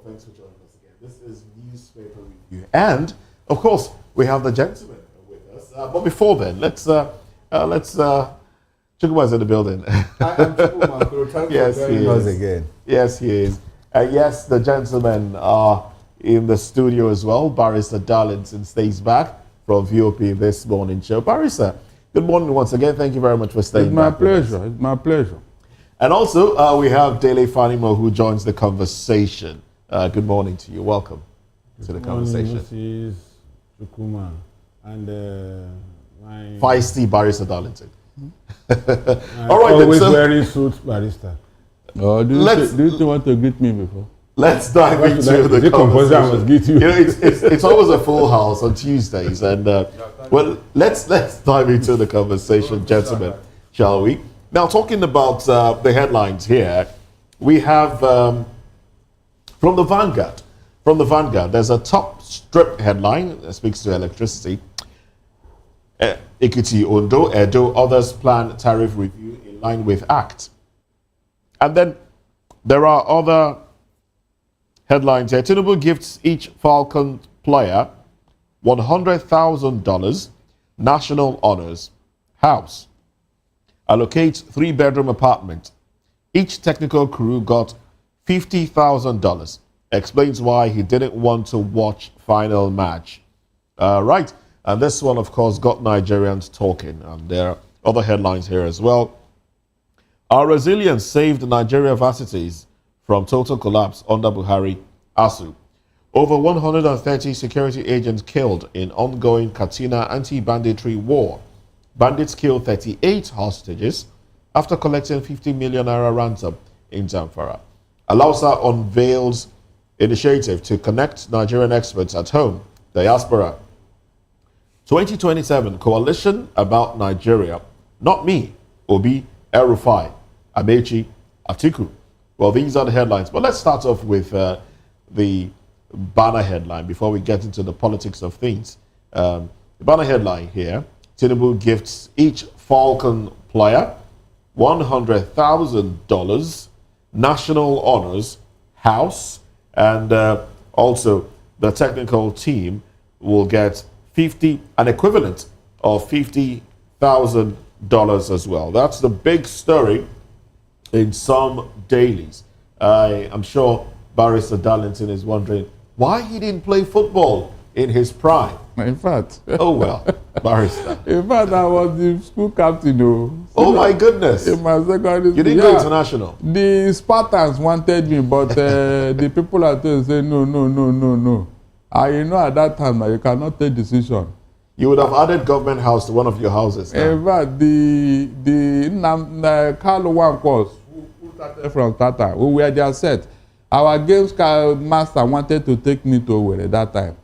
thanks for joining us again. This is Newspaper Review. And, of course, we have the gentleman with us. But before then, let's Chukuma is in the building. I am Chukuma. Yes, he is. Again. Yes, he is. Yes, the gentlemen are in the studio as well. Barrister Darlington stays back from VOP this morning show. Barrister, good morning once again. Thank you very much for staying back. It's my pleasure. It's my pleasure. And also, we have Dele Fanimo who joins the conversation. Good morning to you. Welcome to the conversation. Mrs. Chukuma and my Feisty Barrister Darlington. All right, always wearing suits, Barrister. Oh, do you want to greet me before? Let's dive into the conversation. It's always a full house on Tuesdays, and well, let's dive into the conversation, gentlemen, shall we? Now, talking about the headlines here, we have from the Vanguard. From the Vanguard, there's a top strip headline that speaks to electricity. Ekiti, Ondo, Edo, others plan tariff review in line with Act. And then there are other headlines here. Tinubu gifts each Falcon player $100,000 national honors house. Allocates 3-bedroom apartment. Each technical crew got $50,000. Explains why he didn't want to watch final match. Right. And this one, of course, got Nigerians talking. And there are other headlines here as well. Our resilience saved Nigeria varsities from total collapse under Buhari ASU. Over 130 security agents killed in ongoing Katsina anti-banditry war. Bandits killed 38 hostages after collecting 50 million naira ransom in Zamfara. Alausa unveils initiative to connect Nigerian experts at home, diaspora. 2027 coalition about Nigeria. Not me, Obi, El-Rufai, Amechi, Atiku. Well, these are the headlines. But let's start off with the banner headline before we get into the politics of things. The banner headline here, Tinubu gifts each Falcon player $100,000 national honors house, and also the technical team will get an equivalent of $50,000 as well. That's the big story in some dailies. I'm sure Barrister Darlington is wondering why he didn't play football in his prime. In fact. Oh, well, Barrister. In fact, I was the school captain. Oh, my goodness. In my secondary school. You didn't go international? The Spartans wanted me, but the people at home said, no. I know at that time you cannot take decision. You would have added government house to one of your houses now. In fact, the Carlo one course, who started from Tata, we were just set. Our games master wanted to take me to Owerri at that time,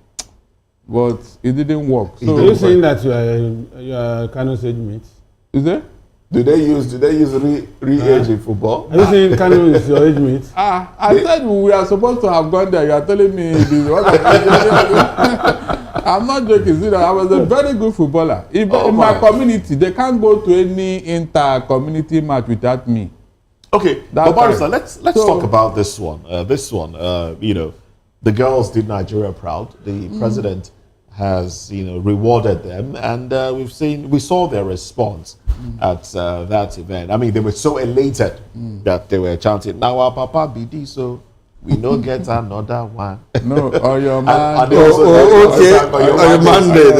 but it didn't work. So are you saying that you are Kano's age mate? Is it? Do they use re-age in football? Are you saying Kano is your age mate? I said we are supposed to have gone there. You are telling me this. I'm not joking. See, I was a very good footballer. In my community, they can't go to any inter-community match without me. Okay, but Barrister, let's talk about this one. You know, the girls did Nigeria proud. The president has, rewarded them, and we saw their response at that event. I mean, they were so elated that they were chanting, "Now our Papa BD, so we no get another one." No, or your man. Your mandate.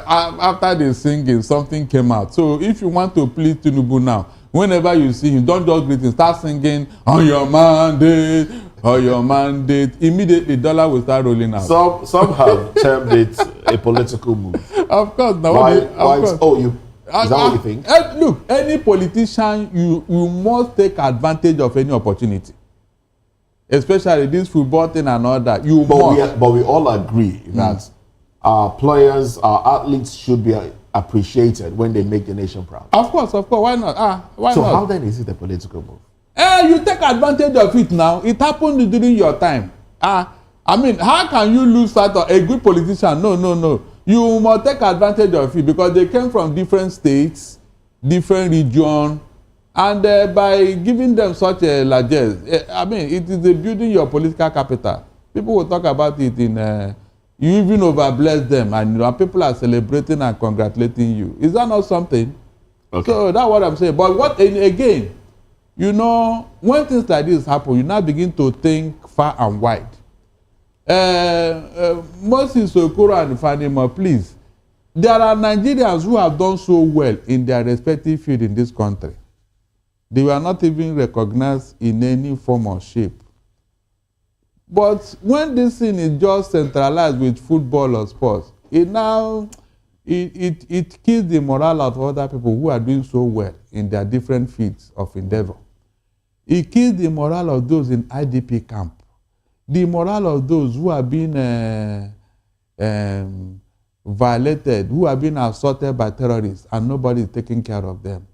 And after the singing, something came out. So if you want to please Tinubu now, whenever you see him, don't just greet him. Start singing on your mandate. Or your mandate, immediately dollar will start rolling out. Some have termed it a political move. Of course. Now, is that what you think? Look, any politician, you must take advantage of any opportunity. Especially this football thing and all that. But we all agree that our players, our athletes should be appreciated when they make the nation proud. Of course. Why not? Why not? So how then is it a political move? You take advantage of it now. It happened during your time. I mean, how can you lose sight of a good politician? No. You must take advantage of it because they came from different states, different regions, And by giving them such a largesse, I mean, it is building your political capital. People will talk about it in, you even overbless them, and people are celebrating and congratulating you. Is that not something? Okay. So that's what I'm saying. But what, again, when things like this happen, you now begin to think far and wide. Moses Okoro and Fanima, please. There are Nigerians who have done so well in their respective field in this country. They were not even recognized in any form or shape. But when this thing is just centralized with football or sports, it kills the morale of other people who are doing so well in their different fields of endeavor. It kills the morale of those in IDP camp. The morale of those who are being violated, who are being assaulted by terrorists, and nobody is taking care of them.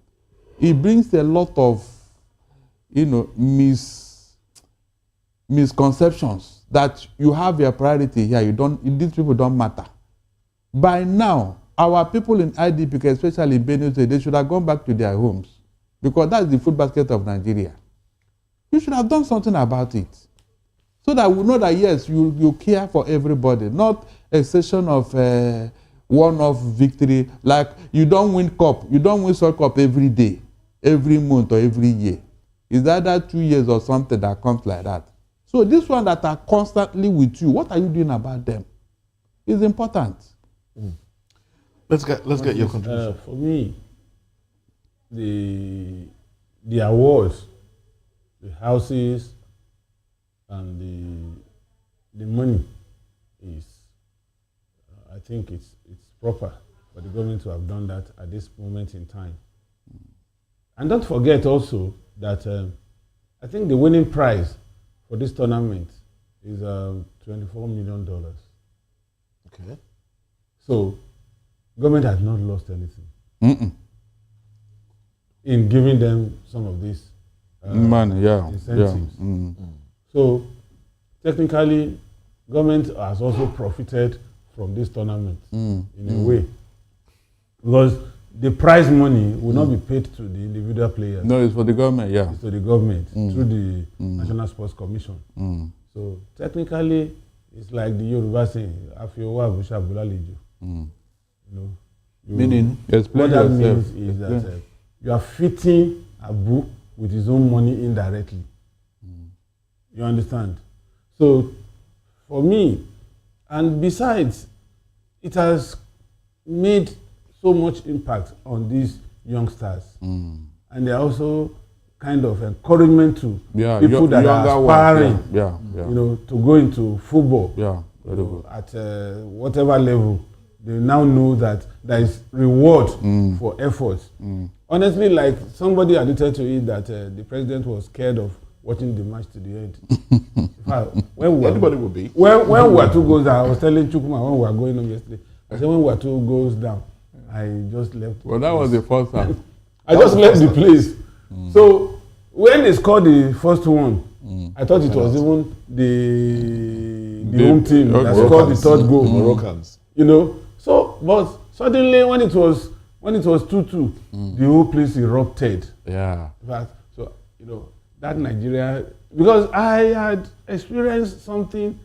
It brings a lot of, misconceptions that you have your priority here. These people don't matter. By now, our people in IDP, especially in Benue State, they should have gone back to their homes, because that's the food basket of Nigeria. You should have done something about it, so that we know that yes, you care for everybody, not a session of one-off victory. Like you don't win World Cup every day, every month, or every year. Is that 2 years or something that comes like that? So this one that are constantly with you, what are you doing about them? It's important. Let's get your contribution. For me, the awards, the houses, and the money is, I think it's proper for the government to have done that at this moment in time. And don't forget also that I think the winning prize for this tournament is $24 million. Okay. So, government has not lost anything in giving them some of these money, incentives. Yeah. So, technically, government has also profited from this tournament in a way, because the prize money will not be paid to the individual players. No, it's for the government, yeah. It's to the government through the National Sports Commission. So technically, it's like the Yoruba saying, "Afiowa Abusha Bulalejo." Meaning, what that means is that you are fitting Abu with his own money indirectly. You understand? So, for me, and besides, it has made so much impact on these youngsters, and they're also kind of encouragement to people that are aspiring, to go into football. At whatever level, they now know that there is reward for efforts. Honestly, like somebody alluded to it, that the president was scared of watching the match to the end. Anybody would be. When we were 2 goals down, I was telling Chukuma when we were going home yesterday, I said when we were 2 goals down, I just left. Well, that was the first time. I just left the place. So when they scored the first one, I thought it was even the home team that scored the third goal. Moroccans. So but suddenly when it was 2-2, the whole place erupted. Yeah. In fact, so that Nigeria, because I had experienced something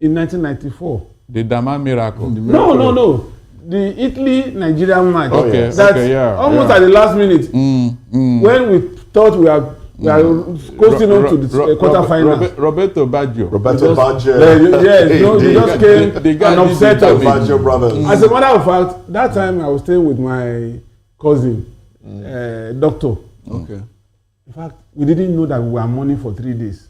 in 1994. The Dama miracle. No. The Italy-Nigeria match. Okay, almost at the last minute, when we thought we are coasting on to the quarterfinals. Roberto Baggio. They just came and upset us. Baggio brothers. As a matter of fact, that time I was staying with my cousin, doctor. Okay. In fact, we didn't know that we were mourning for 3 days.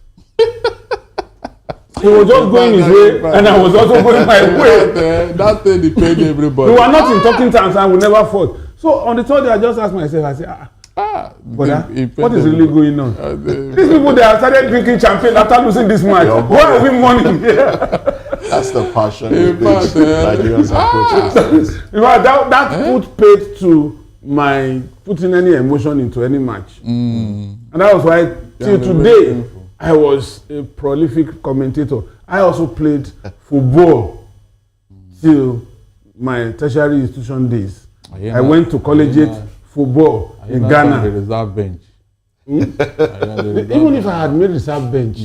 He was just going his way, and I was also going my way. That thing they paid everybody. We were not in talking terms, and we never fought. So on the third day, I just asked myself, I said, what is really going on? These people, they have started drinking champagne after losing this match. Why are we mourning? That's the passion with which Nigerians approach this. In fact, that put paid to my putting any emotion into any match. And that was why, till today, I was a prolific commentator. I also played football till my tertiary institution days. I went to collegiate football in Ghana. The reserve bench. Even if I had made reserve bench,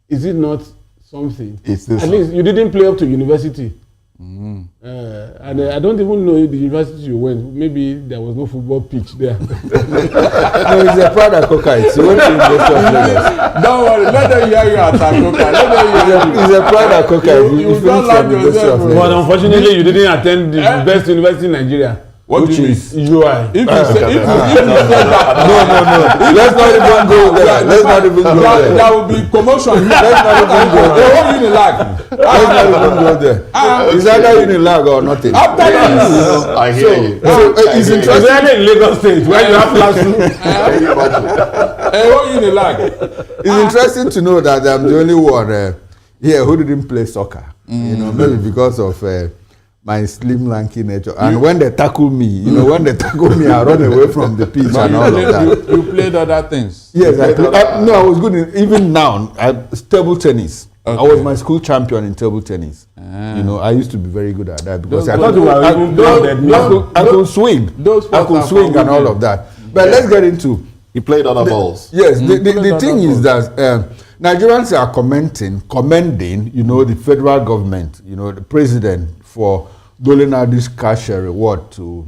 is it not something? At least you didn't play up to university. And I don't even know the university you went. Maybe there was no football pitch there. No, he's a proud cockite. He went to University of Lagos. Don't worry, let them hear you at Akoka. He's a proud cockite. He finished from University of Lagos. But unfortunately, you didn't attend the best university in Nigeria. What do you mean? UI. If you say that, No. Let's not even go there. Let's not even go there. There will be commotion. Let's not even go there. They won't Unilag. Let's not even go there. Is either Unilag or nothing. After this, I hear you. So it's interesting. Especially in Lagos State, where you have classroom. they won't Unilag. It's interesting to know that I'm the only one here who didn't play soccer. You know, maybe because of my slim, lanky nature. And when they tackle me, I run away from the pitch and all of that. You played other things. Yes, I was good in, even now, table tennis. Okay. I was my school champion in table tennis. You know, I used to be very good at that because I could swing. I could swing and all of that. But let's get into... He played other balls. Yes, the thing is that Nigerians are commending, you know, the federal government, you know, the president for doling out this cash reward to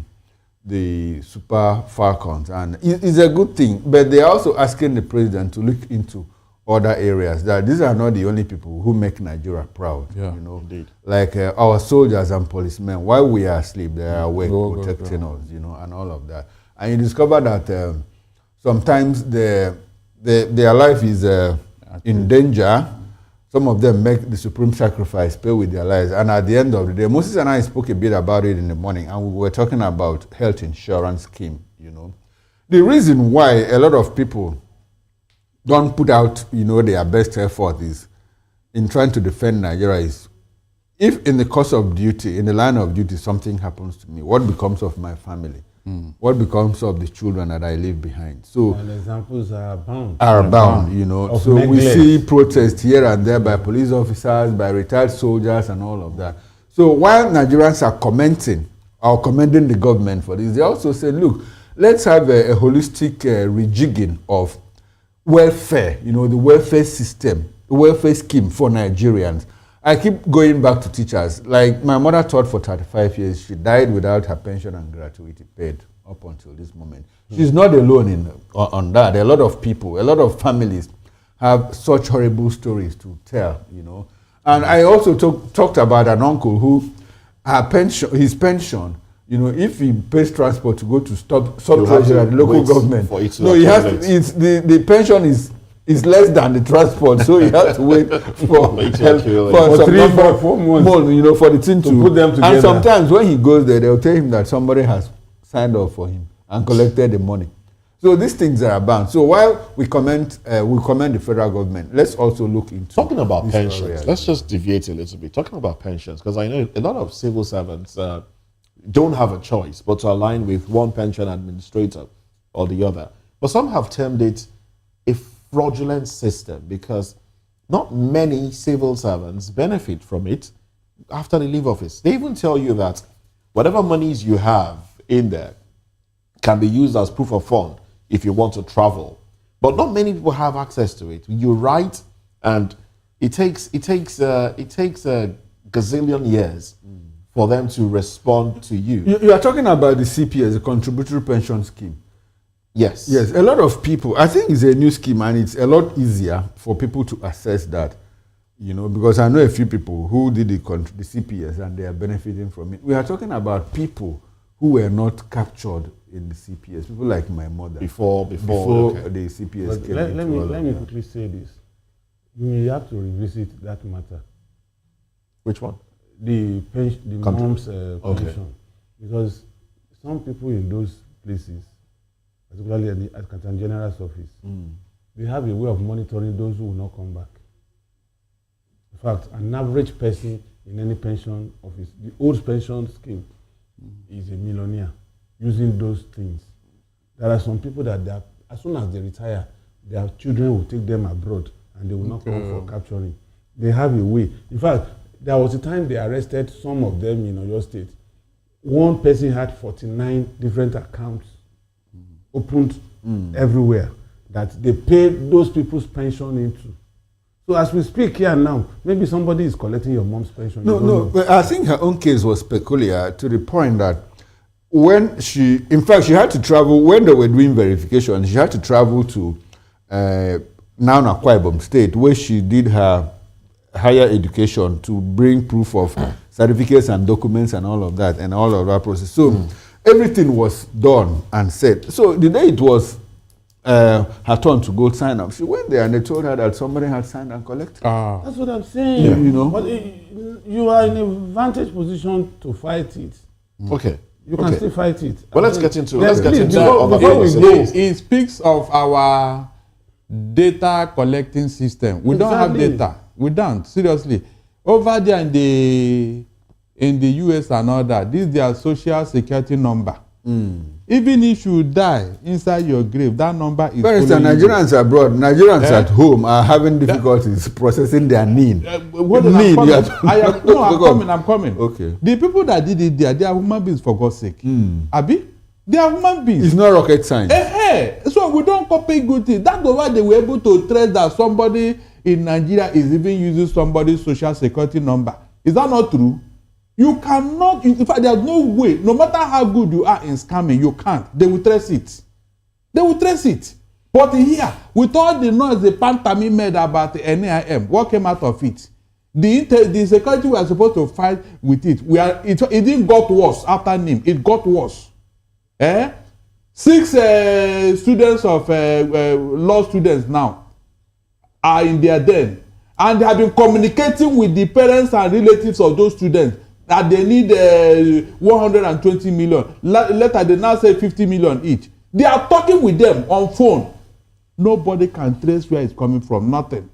the Super Falcons. And it's a good thing, but they're also asking the president to look into other areas, that these are not the only people who make Nigeria proud. Yeah, you know, indeed. Like our soldiers and policemen, while we are asleep, they are awake protecting us, you know, and all of that. And you discover that sometimes their life is in danger. Some of them make the supreme sacrifice, pay with their lives. And at the end of the day, Moses and I spoke a bit about it in the morning, and we were talking about health insurance scheme, you know. The reason why a lot of people don't put out, you know, their best effort is in trying to defend Nigeria is, if in the course of duty, in the line of duty, something happens to me, what becomes of my family? What becomes of the children that I leave behind? So, and examples are bound, you know. So neglect. We see protests here and there by police officers, by retired soldiers, and all of that. So while Nigerians are commending the government for this, they also say, look, let's have a holistic rejigging of welfare, you know, the welfare system, the welfare scheme for Nigerians. I keep going back to teachers. Like, my mother taught for 35 years. She died without her pension and gratuity paid up until this moment. She's not alone on that. A lot of people, a lot of families have such horrible stories to tell, you know. And I also talked about an uncle who, his pension, you know, if he pays transport to go to sub-treasury at the local government, he has to, the pension is less than the transport, so he has to wait for 3-4 months, you know, for the thing to put them together. And sometimes when he goes there, they'll tell him that somebody has signed off for him and collected the money. So these things are abound. So while we commend the federal government, let's also look into talking about pensions. Let's just deviate a little bit. Talking about pensions, because I know a lot of civil servants don't have a choice but to align with one pension administrator or the other. But some have termed it a fraudulent system because not many civil servants benefit from it after they leave office. They even tell you that whatever monies you have in there can be used as proof of fund if you want to travel. But not many people have access to it. You write, and it takes a gazillion years for them to respond to you. You are talking about the CPS, the Contributory Pension Scheme. Yes. Yes, a lot of people, I think it's a new scheme and it's a lot easier for people to assess that, you know, because I know a few people who did the CPS and they are benefiting from it. We are talking about people who were not captured in the CPS, people like my mother. Before the CPS came in. Let me quickly say this. We have to revisit that matter. Which one? The mom's pension. Because some people in those places, particularly at the Accountant General's office, they have a way of monitoring those who will not come back. In fact, an average person in any pension office, the old pension scheme, is a millionaire using those things. There are some people that as soon as they retire, their children will take them abroad and they will not come for capturing. They have a way. In fact, there was a time they arrested some of them in Oyo State. One person had 49 different accounts opened everywhere that they pay those people's pension into. So as we speak here now, maybe somebody is collecting your mom's pension. No. I think her own case was peculiar to the point that when she had to travel, when they were doing verification, she had to travel to now Akwa Ibom State, where she did her higher education to bring proof of certificates and documents and all of that process. So everything was done and said. So the day it was her turn to go sign up, she went there and they told her that somebody had signed and collected. That's what I'm saying. Yeah. You know, but you are in a vantage position to fight it. Okay. You can still fight it. Well, let's get into before we go. It speaks of our data collecting system. We don't have data. We don't, seriously. Over there in the US and all that, this is their social security number. Even if you die inside your grave, that number is. For instance, Nigerians abroad, Nigerians at home are having difficulties processing their need. I'm coming. Okay. The people that did it there, they are human beings, for God's sake. Abi? They are human beings. It's not rocket science. So we don't copy good things. That's why they were able to trace that somebody in Nigeria is even using somebody's social security number. Is that not true? You cannot, in fact, there's no way, no matter how good you are in scamming, you can't. They will trace it. They will trace it. But here, with all the noise the Pantami made about the NIM, what came out of it? The security we are supposed to fight with it. It didn't got worse after NIM. It got worse. 6 students of law students now are in their den, and they have been communicating with the parents and relatives of those students that they need 120 million. Later they now say 50 million each. They are talking with them on phone. Nobody can trace where it's coming from. Nothing.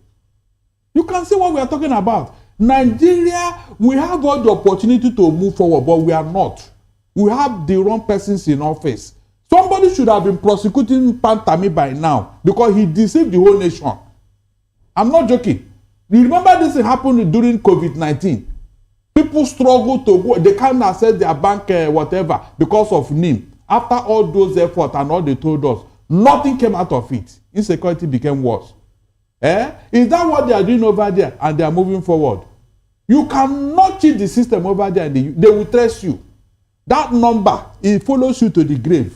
You can see what we are talking about. Nigeria, we have all the opportunity to move forward, but we are not. We have the wrong persons in office. Somebody should have been prosecuting Pantami by now because he deceived the whole nation. I'm not joking. You remember this happened during COVID-19. People struggle to go. They can't access their bank whatever because of NIM. After all those efforts and all they told us, nothing came out of it. Insecurity became worse. Is that what they are doing over there? And they are moving forward. You cannot cheat the system over there. They will trace you. That number, it follows you to the grave.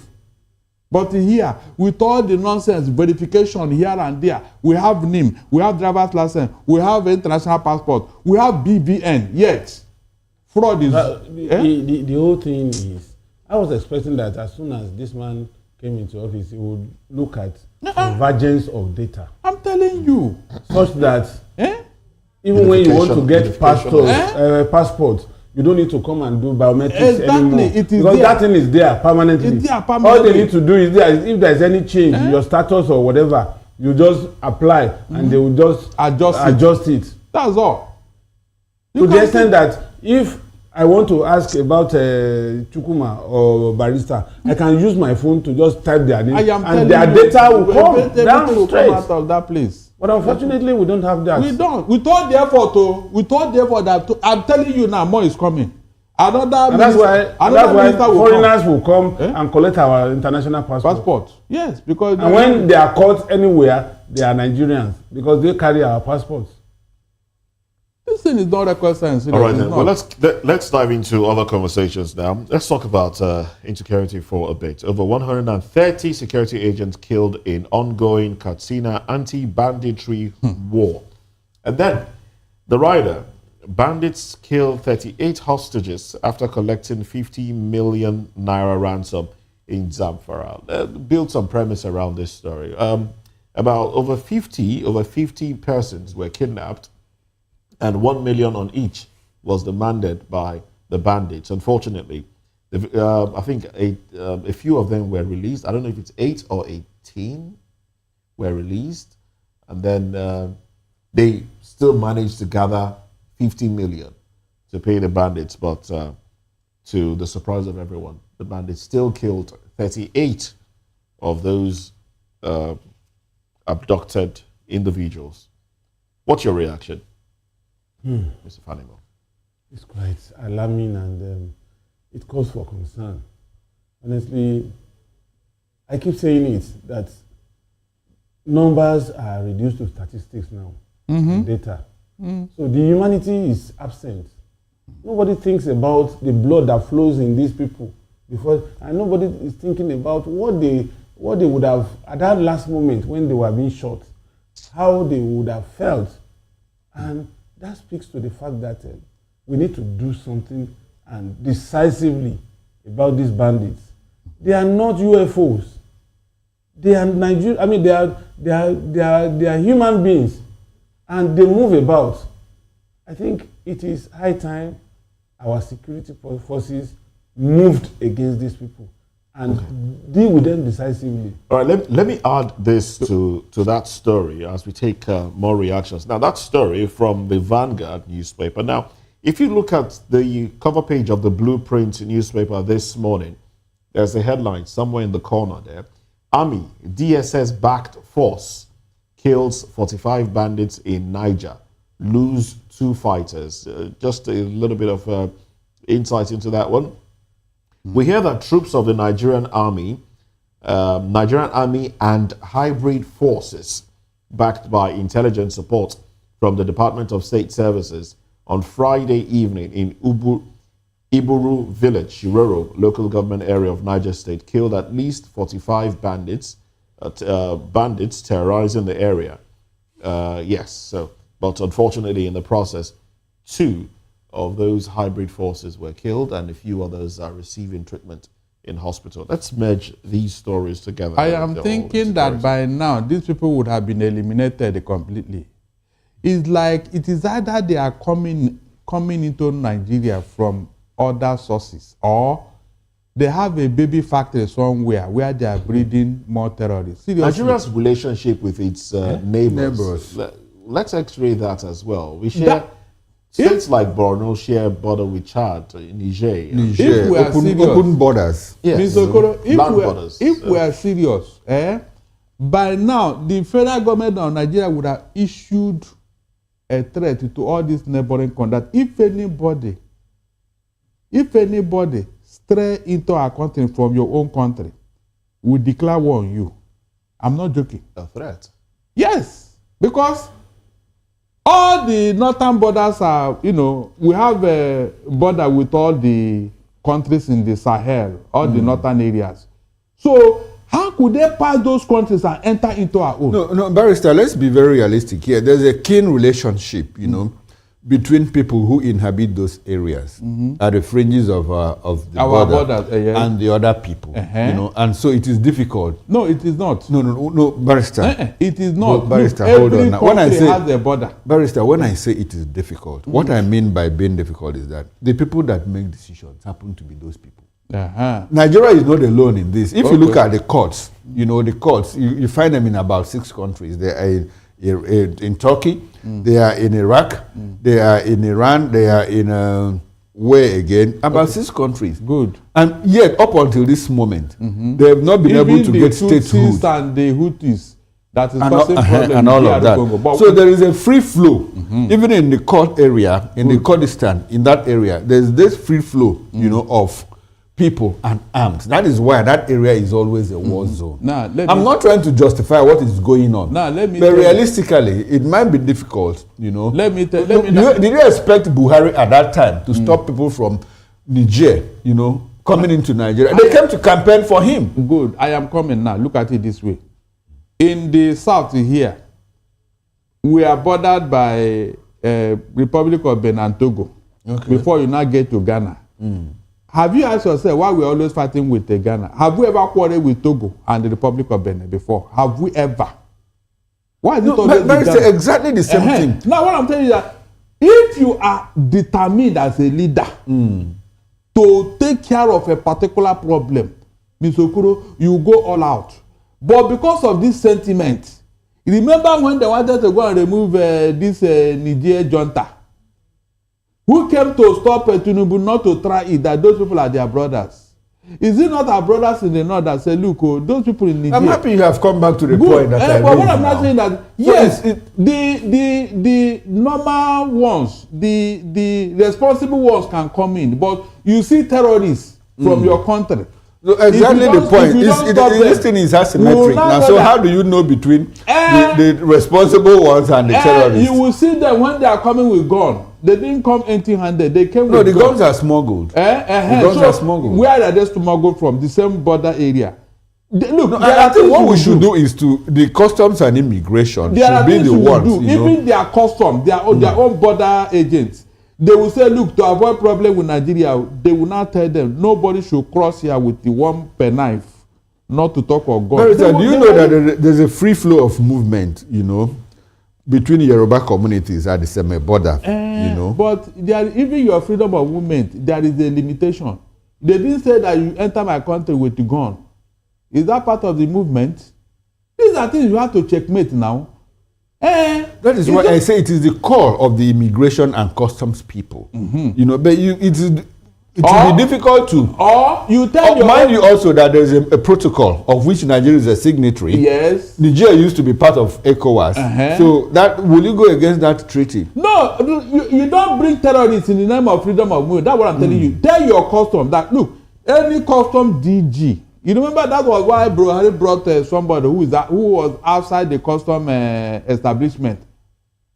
But here, with all the nonsense, verification here and there, we have NIM, we have driver's license, we have international passport, we have BVN, yet fraud is... The whole thing is, I was expecting that as soon as this man came into office, he would look at convergence of data. I'm telling you. Such that even when you want to get passports, you don't need to come and do biometrics anymore. It is because that thing is there permanently. It's there permanently. All they need to do is if there is any change in your status or whatever, you just apply and they will just adjust it. That's all. To the extent that if I want to ask about Chukuma or Barrister, I can use my phone to just type their name and their data will come down straight out of that place. But unfortunately, we don't have that. We don't. We thought the effort that I'm telling you now, more is coming. And that's why foreigners will come and collect our international passport. Yes, because and when they are caught anywhere, they are Nigerians because they carry our passports. This thing is not rocket science. All right, then. Well, let's dive into other conversations now. Let's talk about insecurity for a bit. Over 130 security agents killed in ongoing Katsina anti-banditry war. And then the rider, bandits killed 38 hostages after collecting 50 million naira ransom in Zamfara. Build some premise around this story. About over 50 persons were kidnapped, and 1 million on each was demanded by the bandits. Unfortunately, I think a few of them were released. I don't know if it's 8 or 18 were released. And then they still managed to gather 50 million to pay the bandits. But to the surprise of everyone, the bandits still killed 38 of those abducted individuals. What's your reaction? Mr. Fanimo? It's quite alarming and it calls for concern. Honestly, I keep saying it, that numbers are reduced to statistics now, data. So the humanity is absent. Nobody thinks about the blood that flows in these people before, and nobody is thinking about what they would have at that last moment when they were being shot, how they would have felt. And that speaks to the fact that we need to do something and decisively about these bandits. They are not UFOs. They are Nigerian. I mean, they are human beings, and they move about. I think it is high time our security forces moved against these people and deal with them decisively. All right, let me add this to that story as we take more reactions. Now, that story from the Vanguard newspaper. Now, if you look at the cover page of the Blueprint newspaper this morning, there's a headline somewhere in the corner there. Army, DSS-backed force kills 45 bandits in Niger. Lose 2 fighters. Just a little bit of insight into that one. We hear that troops of the Nigerian army and hybrid forces backed by intelligence support from the Department of State Services on Friday evening in Iburu Village, Shiroro, local government area of Niger State, killed at least 45 bandits terrorizing the area. But unfortunately in the process, 2 of those hybrid forces were killed and a few others are receiving treatment in hospital. Let's merge these stories together. I am thinking that by now, these people would have been eliminated completely. It's like it is either they are coming into Nigeria from other sources, or they have a baby factory somewhere where they are breeding more terrorists. Seriously. Nigeria's relationship with its neighbors. Let's x-ray that as well. We share states like Borno share border with Chad, Niger. If we are open borders. Yes. If we are serious, by now the federal government of Nigeria would have issued a threat to all these neighboring countries. If anybody stray into our country from your own country, we declare war on you. I'm not joking. A threat? Yes, because all the northern borders are, we have a border with all the countries in the Sahel, all the northern areas. So how could they pass those countries and enter into our own? No, Barrister, let's be very realistic here. There's a keen relationship, between people who inhabit those areas at the fringes of the border and the other people, and so it is difficult. No, it is not. No, Barrister. It is not. No, Barrister, hold on. Now, when I say has a border. Barrister, when I say it is difficult, what I mean by being difficult is that the people that make decisions happen to be those people. Nigeria is not alone in this. If you look at the courts, the courts, you find them in about 6 countries. They are in Turkey, they are in Iraq, they are in Iran, they are in where again? About 6 countries. Good. And yet, up until this moment, they have not been able to get statehood. And the Houthis, that is causing problems and all of that. So there is a free flow, even in the Kurd area, in the Kurdistan, in that area, there's this free flow, of people and arms. That is why that area is always a war zone. I'm not trying to justify what is going on. But realistically, it might be difficult, Did you expect Buhari at that time to stop people from Niger, coming into Nigeria? They came to campaign for him. Good. I am coming now. Look at it this way. In the south here, we are bordered by Republic of Benin and Togo. Before you now get to Ghana. Have you asked yourself why we're always fighting with Ghana? Have we ever quarreled with Togo and the Republic of Benin before? Have we ever? Why is it always but it's exactly the same thing. Now what I'm telling you is that if you are determined as a leader to take care of a particular problem, Ms. Okoro, you go all out. But because of this sentiment, remember when they wanted to go and remove this Niger junta? Who came to stop Tinubu not to try it, that those people are their brothers? Is it not our brothers in the north that say, look, those people in Nigeria? I'm happy you have come back to the point that I but what I'm not saying that, yes, the normal ones, the responsible ones can come in, but you see terrorists from your country So exactly the point. This thing is asymmetric. Now, so how do you know between the responsible ones and the terrorists? You will see them when they are coming with gun. They didn't come empty-handed. They came with the guns are smuggled. The guns are smuggled. Where are they smuggled from? The same border area. I think what we should do is the customs and immigration should be the ones. Even their custom, their own border agents. They will say, look, to avoid problem with Nigeria, they will not tell them nobody should cross here with the one per knife, not to talk of God. Do you know that there's a free flow of movement, between Yoruba communities at the same border, But even your freedom of movement, there is a limitation. They didn't say that you enter my country with the gun. Is that part of the movement? These are things you have to checkmate now. That is why I say it is the call of the immigration and customs people. But it will be difficult to. Or you tell mind you also that there is a protocol of which Nigeria is a signatory. Yes. Nigeria used to be part of ECOWAS. So will you go against that treaty? No, you don't bring terrorists in the name of freedom of movement. That's what I'm telling you. Tell your custom that look, any custom DG. You remember that was why Buhari brought somebody who was outside the custom establishment.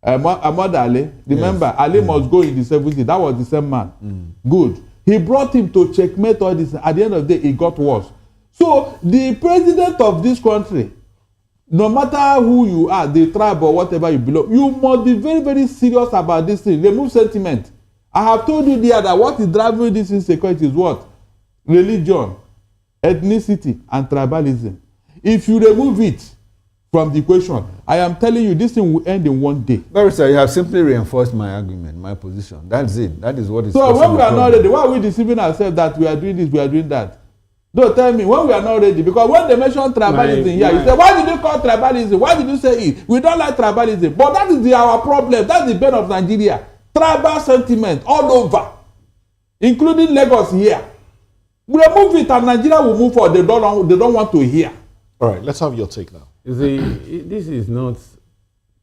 Ahmad Ali. Remember, yes. Ali must go in the 70s. That was the same man. Good. He brought him to checkmate all this. At the end of the day, it got worse. So the president of this country, no matter who you are, the tribe or whatever you belong, you must be very, very serious about this thing. Remove sentiment. I have told you there that what is driving this insecurity is what? Religion, ethnicity, and tribalism. If you remove it from the equation, I am telling you, this thing will end in one day. Barrister, you have simply reinforced my argument, my position. That's it. That is what is. So when we are not ready, why are we deceiving ourselves that we are doing this, we are doing that? Don't tell me when we are not ready, because when they mention tribalism here, you say, why did you call tribalism? Why did you say it? We don't like tribalism. But that is our problem. That's the bane of Nigeria. Tribal sentiment all over, including Lagos here. We remove it and Nigeria will move forward. They don't want to hear. All right, let's have your take now. You see, this is not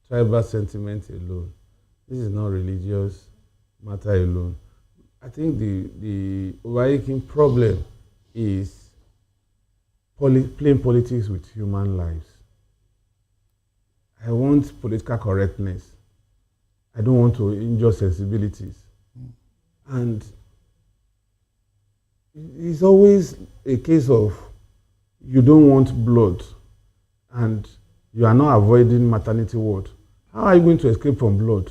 tribal sentiment alone. This is not religious matter alone. I think the overarching problem is playing politics with human lives. I want political correctness. I don't want to injure sensibilities. And it's always a case of you don't want blood and you are not avoiding maternity ward. How are you going to escape from blood?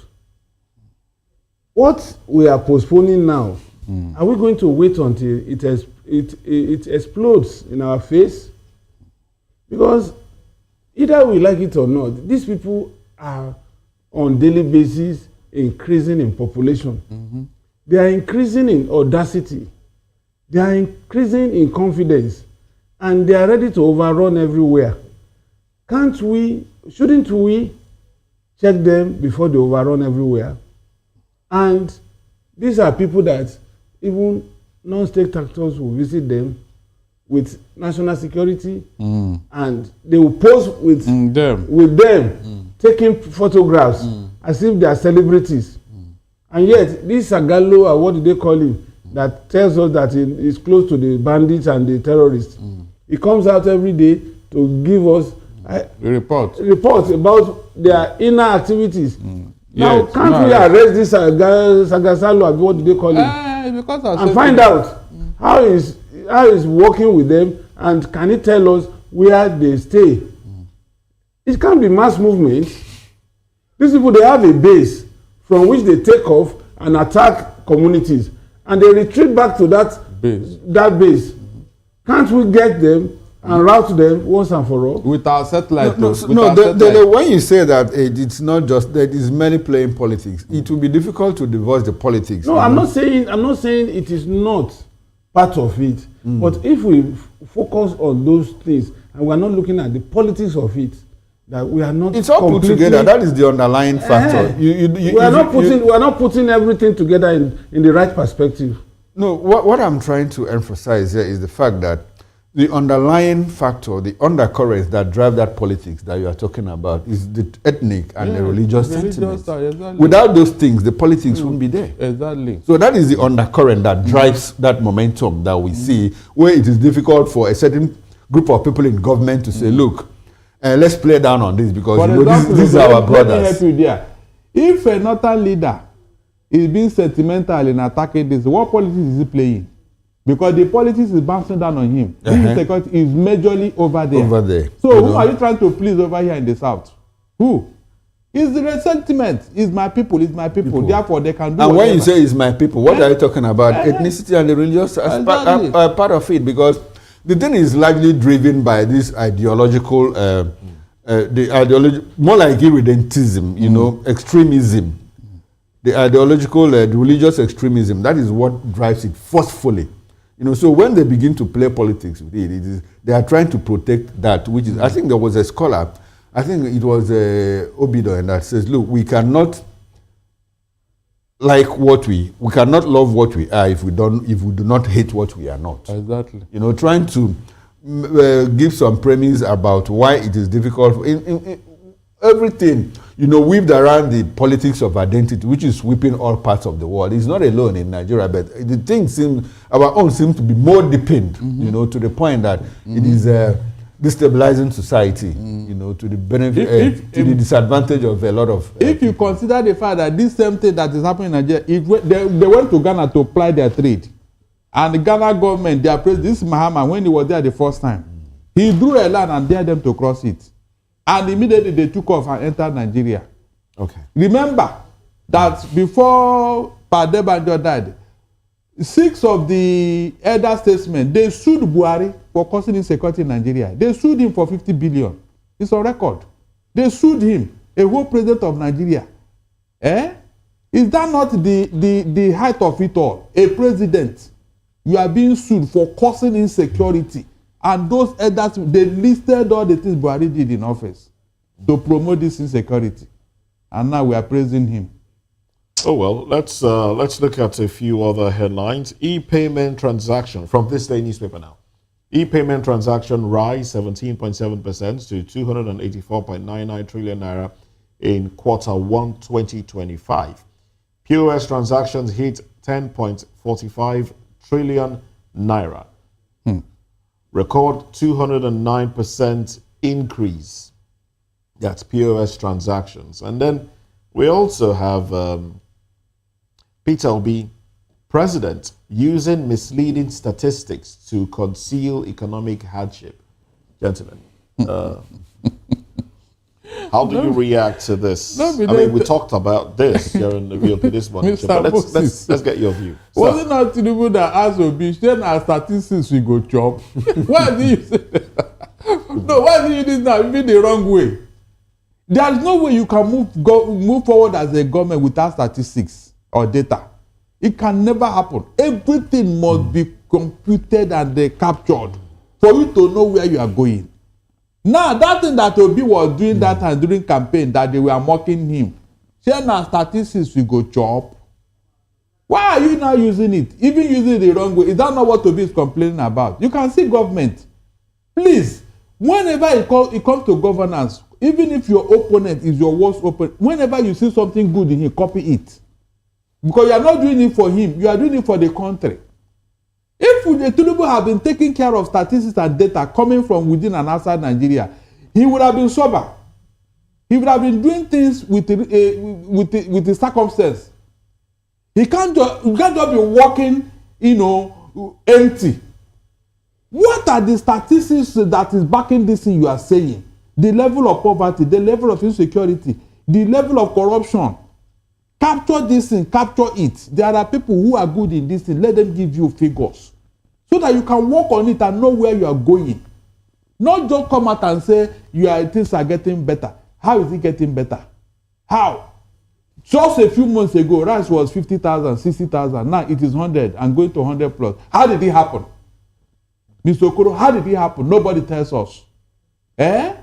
What we are postponing now, are we going to wait until it explodes in our face? Because either we like it or not, these people are on daily basis increasing in population. They are increasing in audacity. They are increasing in confidence. And they are ready to overrun everywhere. Shouldn't we check them before they overrun everywhere? And these are people that even non-state actors will visit them with national security and they will pose with them taking photographs as if they are celebrities. And yet, this Sagalo, or what do they call him, that tells us that he is close to the bandits and the terrorists. He comes out every day to give us reports about their inner activities. Now, can't we arrest this Sagasalo, or what do they call him, and find out how is working with them, and can he tell us where they stay? It can't be mass movement. These people, they have a base from which they take off and attack communities, and they retreat back to that base. Can't we get them and route them once and for all? With our satellite. When you say that it's not just that it's merely playing politics, it will be difficult to divorce the politics. No, I'm not saying it is not part of it. But if we focus on those things and we are not looking at the politics of it, that we are not. It's all put together. That is the underlying factor. We are not putting everything together in the right perspective. No, what I'm trying to emphasize here is the fact that The underlying factor, the undercurrents that drive that politics that you are talking about is the ethnic and the religious sentiment. Exactly. Without those things, the politics wouldn't be there. Exactly. So that is the undercurrent that drives that momentum that we see, where it is difficult for a certain group of people in government to say, look, let's play down on this because these are our brothers. If a northern leader is being sentimental in attacking this, what politics is he playing? Because the politics is bouncing down on him. This security is majorly over there. So who are you trying to please over here in the south? Who? It's the resentment. It's my people. It's my people. Therefore, they can do and whatever. When you say it's my people, what are you talking about? Ethnicity and the religious are part of it, because the thing is largely driven by this ideological, more like irredentism, you know, extremism. The ideological, the religious extremism, that is what drives it forcefully. You know, so when they begin to play politics with it, they are trying to protect that, which is, I think there was a scholar, I think it was Obido, and that says, look, we cannot like we cannot love what we are if we do not hate what we are not. Exactly. You know, trying to give some premise about why it is difficult in everything, you know, weaved around the politics of identity, which is sweeping all parts of the world. It's not alone in Nigeria, but the thing our own seems to be more deepened, you know, to the point that it is destabilizing society, you know, to the benefit, to the disadvantage of a lot of. If you consider the fact that this same thing that is happening in Nigeria, they went to Ghana to apply their trade, and the Ghana government, their president, this Mahama, when he was there the first time, he drew a line and dared them to cross it. And immediately they took off and entered Nigeria. Okay. Remember that before Padebanjo died, 6 of the elder statesmen, they sued Buhari for causing insecurity in Nigeria. They sued him for 50 billion. It's on record. They sued him, a whole president of Nigeria. Is that not the height of it all? A president, you are being sued for causing insecurity. And those elders, they listed all the things Buhari did in office to promote this insecurity. And now we are praising him. Oh, well, let's look at a few other headlines. E-payment transaction from this day newspaper now. E-payment transaction rise 17.7% to 284.99 trillion naira in Q1 2025. POS transactions hit 10.45 trillion naira. Record 209% increase. That's POS transactions. And then we also have Peter Obi, president, using misleading statistics to conceal economic hardship. Gentlemen, how do you react to this? I mean, we talked about this during the VOP this morning, but let's get your view. Was it not Tinubu that asked Obi, then our statistics we go chop? Why do you say that? No, why do you do this now? Even the wrong way. There is no way you can move forward as a government without statistics or data. It can never happen. Everything must be computed and captured for you to know where you are going. Now, that thing that Obi was doing that time during campaign, that they were mocking him, share now statistics we go chop. Why are you now using it? Even using it the wrong way. Is that not what Obi is complaining about? You can see government. Please, whenever it comes to governance, even if your opponent is your worst opponent, whenever you see something good in him, copy it. Because you are not doing it for him, you are doing it for the country. If Tinubu had been taking care of statistics and data coming from within and outside Nigeria, he would have been sober. He would have been doing things with the circumstance. You can't just be walking, empty. What are the statistics that is backing this thing you are saying? The level of poverty, the level of insecurity, the level of corruption. Capture this thing, capture it. There are people who are good in this thing. Let them give you figures so that you can work on it and know where you are going. Not just come out and say things are getting better. How is it getting better? How? Just a few months ago, rice was 50,000, 60,000. Now it is 100 and going to 100 plus. How did it happen? Mr. Okoro, how did it happen? Nobody tells us. The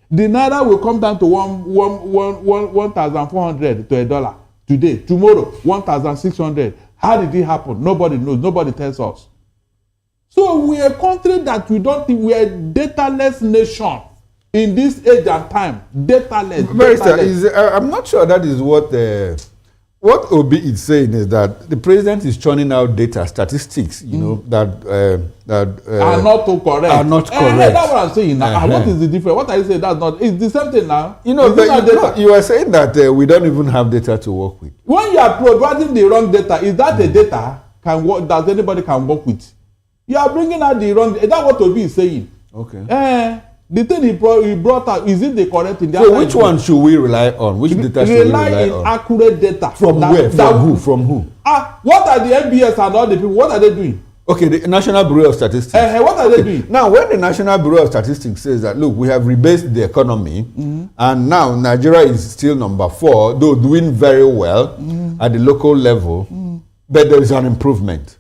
naira will come down to 1,400 to $1. Today, tomorrow, 1,600. How did it happen? Nobody knows. Nobody tells us. So we are a country that we are a dataless nation in this age and time. Dataless. I'm not sure that is what Obi is saying is that the president is churning out data, statistics, you know, that are not correct. Are not correct. That's what I'm saying now. What is the difference? What are you saying? That's not. It's the same thing now. You know, you are saying that we don't even have data to work with. When you are providing the wrong data, is that the data that anybody can work with? You are bringing out the wrong. Is that what Obi is saying? Okay. The thing he brought out, is it the correct thing? So which one should we rely on? Which data should we rely on? Accurate data. From where? From who? What are the MBS and all the people? What are they doing? Okay, the National Bureau of Statistics. What are they doing? Now, when the National Bureau of Statistics says that, look, we have rebased the economy, and now Nigeria is still number 4, though doing very well at the local level, but there is an improvement.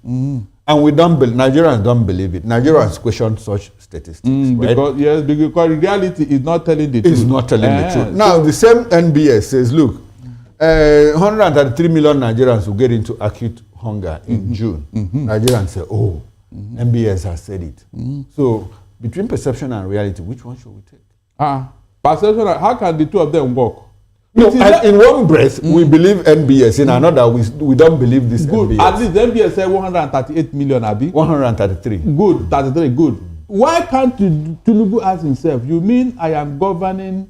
And Nigerians don't believe it. Nigerians question such statistics. Right? Because reality is not telling the truth. It's not telling the truth. Now, the same NBS says, look, 133 million Nigerians will get into acute hunger in June. Nigerians say, NBS has said it. So, between perception and reality, which one should we take? Perception, how can the two of them work? No, in one breath, we believe NBS. In another, we don't believe this NBS. At least the NBS said 138 million, Abi. 133. Good, 33, good. Why can't Tinubu ask himself, you mean I am governing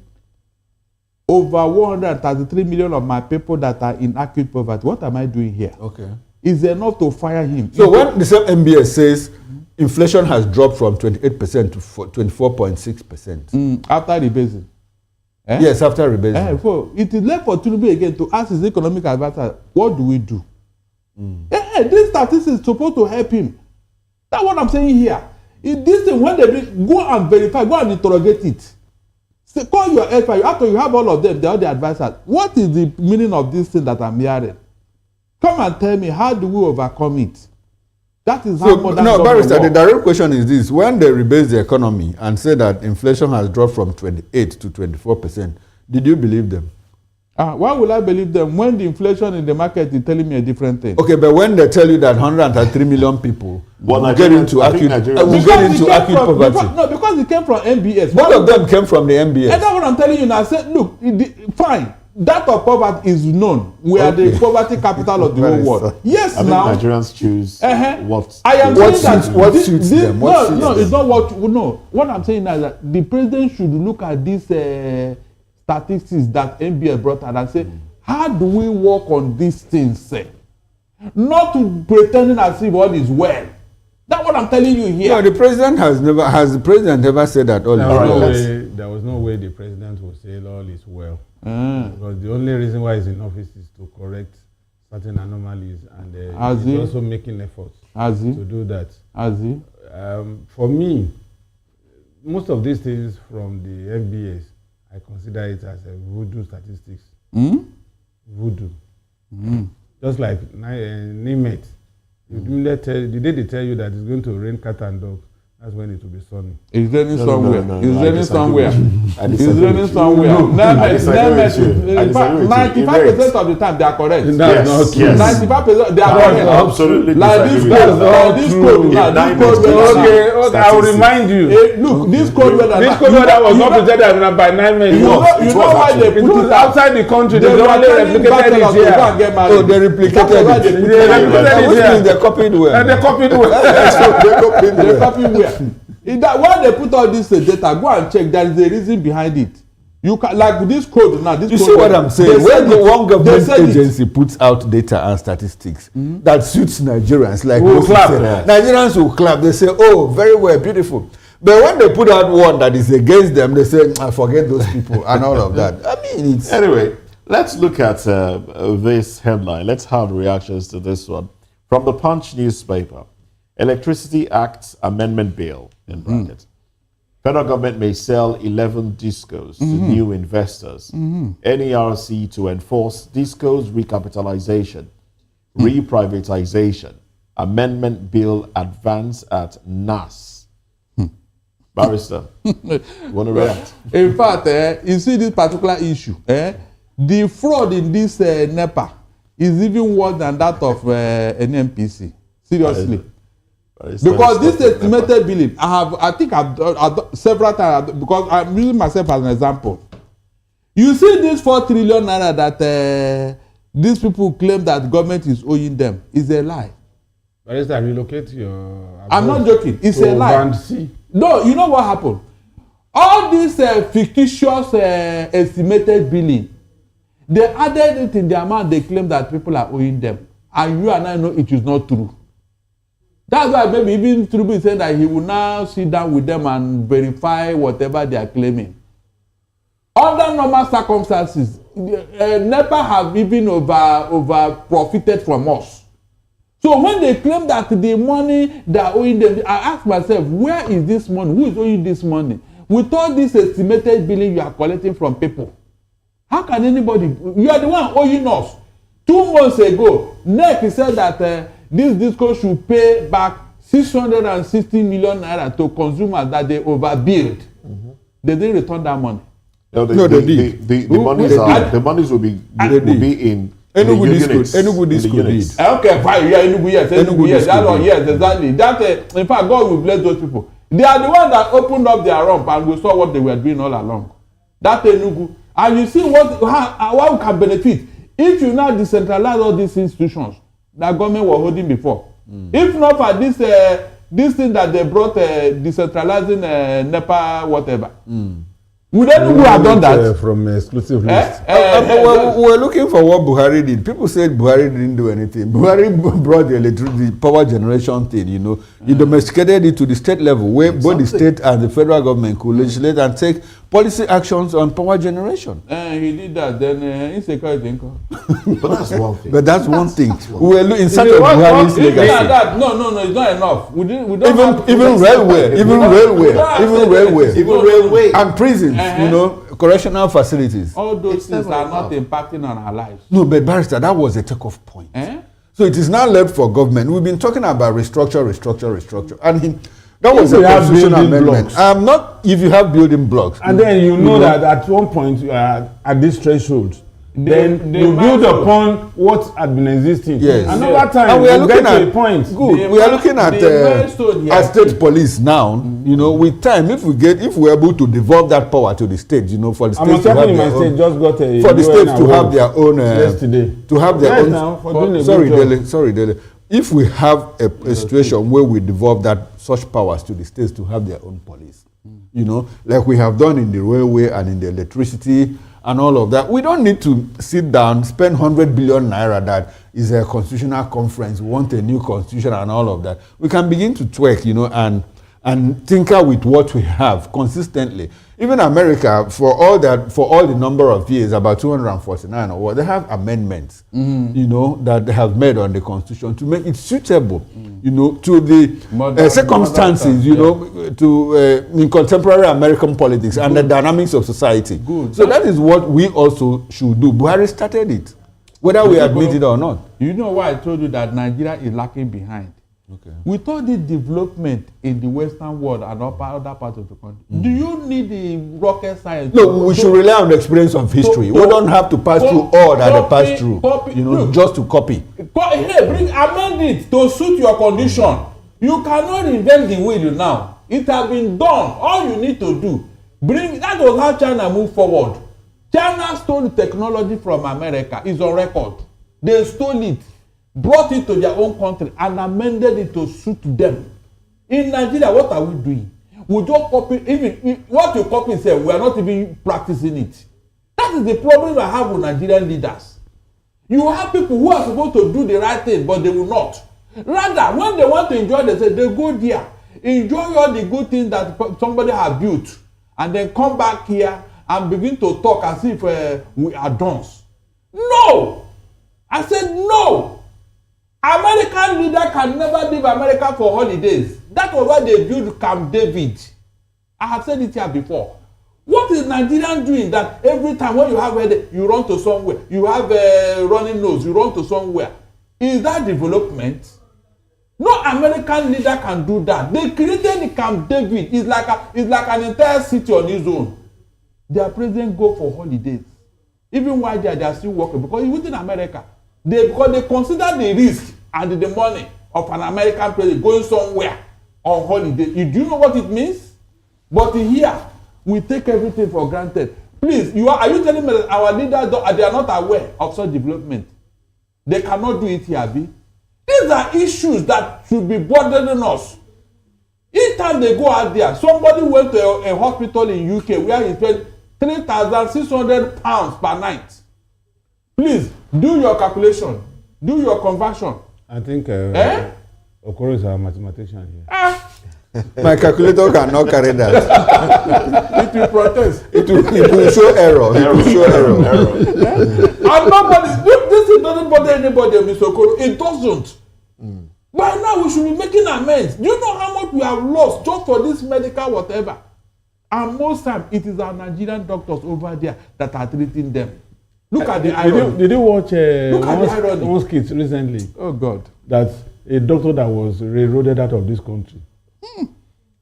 over 133 million of my people that are in acute poverty? What am I doing here? Okay. Is enough to fire him? So when the same NBS says inflation has dropped from 28% to 24.6%. After rebasing. Yes, after rebasing. It is left for Tinubu again to ask his economic advisor, what do we do? This statistics is supposed to help him. That's what I'm saying here. This thing, when they go and verify, go and interrogate it. Say, call your FI. After you have all of them, they're all the advisors. What is the meaning of this thing that I'm hearing? Come and tell me, how do we overcome it? That is how modern government Barrister, the direct question is this. When they rebase the economy and say that inflation has dropped from 28 to 24%, did you believe them? Why would I believe them when the inflation in the market is telling me a different thing? Okay, but when they tell you that 103 million people will get into acute poverty. Because it came from MBS. Both of them came from the MBS. And that's what I'm telling you now. I said, look, fine. That of poverty is known. We are the poverty capital of the whole world. Yes, I now. think Nigerians choose what. I am saying that what suits them. No, it's not what. No, what I'm saying is that the president should look at these statistics that MBS brought out and say, how do we work on these things? Not to pretending as if all is well. That's what I'm telling you here. No, the president has the president ever said that all is well? There was no way the president would say all is well. Because the only reason why he's in office is to correct certain anomalies, and he's also making efforts to do that. For me, most of these things from the FBS, I consider it as a voodoo statistics. Voodoo. Just like Nimet. The day they tell you that it's going to rain cat and dog, that's when it will be sunny. It's raining somewhere. It's raining somewhere. It's raining somewhere. 95% of the time they are correct. That's not true. 95% they are correct. Absolutely. Like this code. Okay, I will remind you. Look, this code weather was not presented by 9 men. You know why they put it outside the country. They only replicated it here. Oh, they replicated it. They copied well. And they copied well. They copied well. When they put all this data, go and check. There is a reason behind it. You can, like this code now. You see what I'm saying? When one government agency puts out data and statistics that suits Nigerians, like Nigerians will clap. They say, "Oh, very well, beautiful." But when they put out one that is against them, they say, "I forget those people," and all of that. I mean, it's anyway. Let's look at this headline. Let's have reactions to this one from the Punch newspaper. Electricity Act Amendment Bill, in brackets. Federal government may sell 11 discos to new investors. NERC to enforce discos recapitalization, reprivatization. Amendment Bill advance at NAS. Barrister, want to react? In fact, you see this particular issue. The fraud in this NEPA is even worse than that of NMPC. Seriously. Because this estimated billing, I think I've done several times, because I'm using myself as an example. You see this 4 trillion naira that these people claim that government is owing them is a lie. But is that relocate your... I'm not joking. It's a lie. No, you know what happened? All this fictitious estimated billing, they added it in the amount they claim that people are owing them. And you and I know it is not true. That's why maybe even Tinubu is saying that he will now sit down with them and verify whatever they are claiming. Under normal circumstances, NEPA have even over profited from us. So when they claim that the money they are owing them, I ask myself, where is this money? Who is owing this money? With all this estimated billing you are collecting from people, how can anybody? You are the one owing us. 2 months ago, NEC said that this disco should pay back 660 million naira to consumers that they overbilled. Mm-hmm. They didn't return that money. No, they did. The monies will be in Enugu disco did. Okay, fine. Yeah, Enugu, yes. Enugu, yes. That one, yes, exactly. That, in fact, God will bless those people. They are the ones that opened up their rump and we saw what they were doing all along. That Enugu. And you see how we can benefit. If you now decentralize all these institutions that government were holding before, if not for this thing that they brought, decentralizing NEPA, whatever, would Enugu have done that? From exclusive list. We're looking for what Buhari did. People said Buhari didn't do anything. Buhari brought the power generation thing, you know. He domesticated it to the state level, where both the state and the federal government could legislate and take policy actions on power generation. He did that, then insecurity income. But that's one thing. But that's one thing. We were in search of Buhari's legacy. No, it's not enough. We don't even railway, and prisons, you know, correctional facilities. All those things are not impacting on our lives. No, but Barrister, that was a take-off point. So it is now left for government. We've been talking about restructure, and that was a constitutional amendment. Not if you have building blocks. And then you know that at one point at this threshold, then you build upon what had been existing. Yes. Another time, and we are looking at a point. Good. We are looking at state police now. You know, with time, if we're able to devolve that power to the state, you know, for the states to have their own, just got a for the states to have their own, yesterday, to have their own. Sorry, Dele. If we have a situation where we devolve such powers to the states to have their own police, you know, like we have done in the railway and in the electricity and all of that, we don't need to sit down, spend 100 billion naira. That is a constitutional conference. We want a new constitution and all of that. We can begin to twerk, you know, and tinker with what we have consistently. Even America, for all the number of years, about 249 or what, they have amendments, you know, that they have made on the Constitution to make it suitable, you know, to the circumstances, you know, to in contemporary American politics and the dynamics of society. Good. So that is what we also should do. Buhari started it, whether we admit it or not. You know why I told you that Nigeria is lacking behind? Okay. With all the development in the Western world and other parts of the country, do you need the rocket science? No, we should rely on the experience of history. We don't have to pass through all that they pass through, you know, just to copy. Amend it to suit your condition. You cannot invent the wheel now. It has been done. All you need to do, that was how China moved forward. China stole technology from America. It's on record. They stole it, brought it to their own country and amended it to suit them. In Nigeria, what are we doing? We just copy, even what you copy say, we are not even practicing it. That is the problem I have with Nigerian leaders. You have people who are supposed to do the right thing, but they will not. Rather, when they want to enjoy themselves, they go there, enjoy all the good things that somebody has built, and then come back here and begin to talk as if we are dons. No! I said no! American leader can never leave America for holidays. That was why they built Camp David. I have said it here before. What is Nigerian doing that every time when you have headache, you run to somewhere, you have a running nose, you run to somewhere? Is that development? No American leader can do that. They created the Camp David. It's like an entire city on its own. Their president go for holidays. Even while they are still working, because within America, because they consider the risk and the money of an American president going somewhere on holiday. Do you know what it means? But here, we take everything for granted. Please, are you telling me that our leaders they are not aware of such development? They cannot do it here, Abi. These are issues that should be burdening us. Each time they go out there, somebody went to a hospital in UK where he spent £3,600 per night. Please, do your calculation. Do your conversion. I think Okoro is our mathematician here. My calculator cannot carry that. It will protest. It will show error. It will show error. And this doesn't bother anybody, Mr. Okoro. It doesn't. By now, we should be making amends. Do you know how much we have lost just for this medical whatever? And most times, it is our Nigerian doctors over there that are treating them. Look at the irony. Did you watch one skit recently? Oh, God. That a doctor that was railroaded out of this country.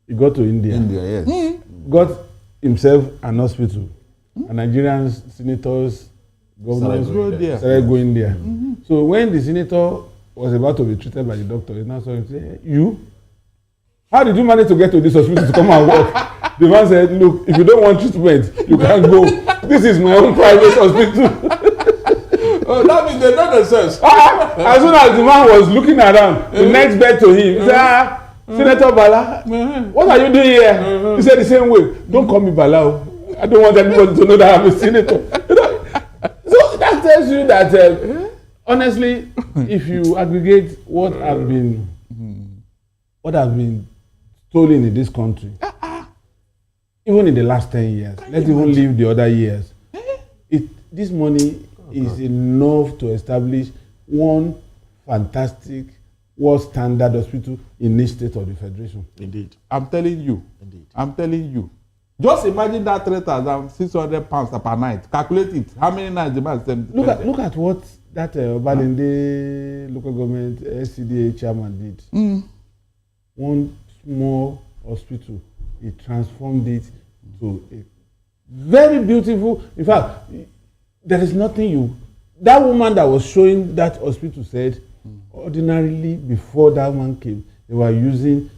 He got to India. India, yes. Got himself an hospital. And Nigerian senators, governors started going there. So when the senator was about to be treated by the doctor, he now saw him say, "You? How did you manage to get to this hospital to come and work?" The man said, "Look, if you don't want treatment, you can't go. This is my own private hospital." Oh, that means they know themselves. As soon as the man was looking around, the next bed to him, he said, "Senator Bala, what are you doing here?" He said the same way, "Don't call me Bala. I don't want anybody to know that I'm a senator." So that tells you that, honestly, if you aggregate what have been stolen in this country, even in the last 10 years, let's even leave the other years, this money is enough to establish one fantastic world standard hospital in each state of the federation. Indeed. I'm telling you. Indeed. I'm telling you. Just imagine that £3,600 per night. Calculate it. How many nights the man spend? Look at what that Balinde local government SCDA chairman did. One small hospital, he transformed it to a very beautiful. In fact, there is nothing that woman that was showing that hospital said, ordinarily before that one came, they were using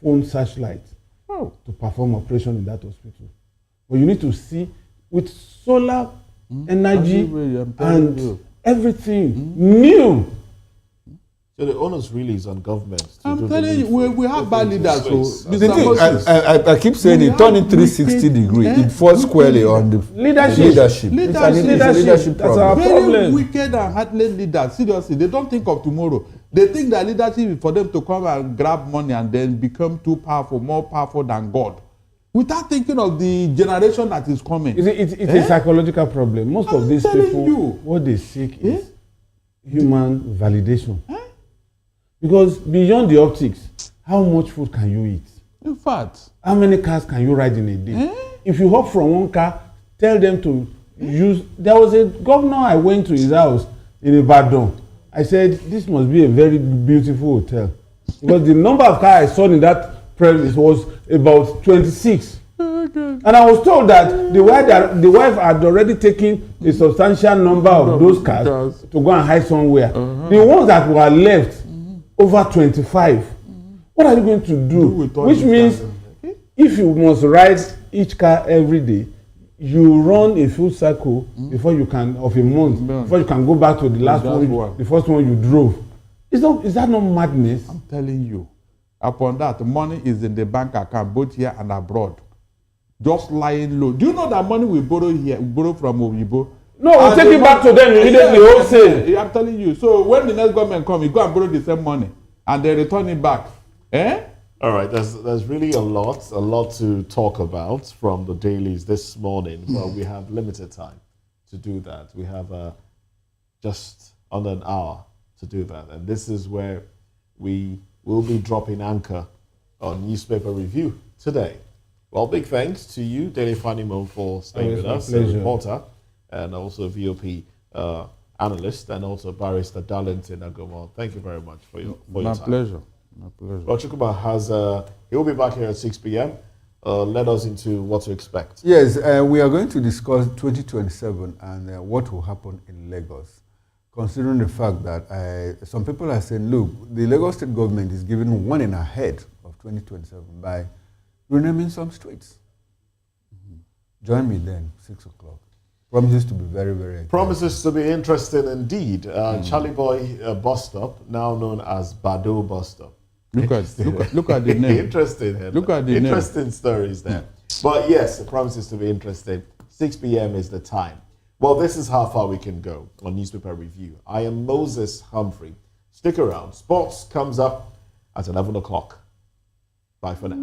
phone searchlights to perform operation in that hospital. But you need to see with solar energy and everything new. So the onus really is on government. I'm telling you, we have bad leaders. I keep saying it, turning 360 degree. It falls squarely on the leadership. Leadership That's our very problem. Wicked and heartless leaders. Seriously, they don't think of tomorrow. They think that leadership is for them to come and grab money and then become too powerful, more powerful than God, without thinking of the generation that is coming. It's a psychological problem. Most of these people, what they seek is human validation. Because beyond the optics, how much food can you eat? In fact, how many cars can you ride in a day? If you hop from one car, tell them to use. There was a governor I went to his house in Ibadan. I said, this must be a very beautiful hotel. Because the number of cars I saw in that premise was about 26. And I was told that the wife had already taken a substantial number of those cars to go and hide somewhere. The ones that were left, over 25. What are you going to do? Which means if you must ride each car every day, you run a full circle before you can, of a month, before you can go back to the last one, the first one you drove. Is that not madness? I'm telling you. Upon that, money is in the bank account, both here and abroad. Just lying low. Do you know that money we borrow here, we borrow from Oyibo? No, we'll take it back to them immediately wholesale. I'm telling you. So when the next government comes, you go and borrow the same money and they return it back. All right, there's really a lot to talk about from the dailies this morning, but we have limited time to do that. We have just under an hour to do that, and this is where we will be dropping anchor on newspaper review today. Well, big thanks to you, Daily Fanimo, for staying with us, a reporter, and also VOP analyst, and also Barrister Darlington Agomo. Thank you very much for your time. Pleasure. My pleasure. Well, Chukwuma he'll be back here at 6 p.m. Let us into what to expect. Yes, we are going to discuss 2027 and what will happen in Lagos. considering the fact that some people are saying, look, the Lagos State government is giving warning ahead of 2027 by renaming some streets. Join me then, 6 o'clock. Promises to be very, very exciting. Promises to be interesting indeed. Charlie Boy bus stop, now known as Bado bus stop. Look at the name. Interesting. Look at the interesting stories there. But yes, it promises to be interesting. 6 p.m. is the time. Well, this is how far we can go on Newspaper Review. I am Moses Humphrey. Stick around. Sports comes up at 11 o'clock. Bye for now.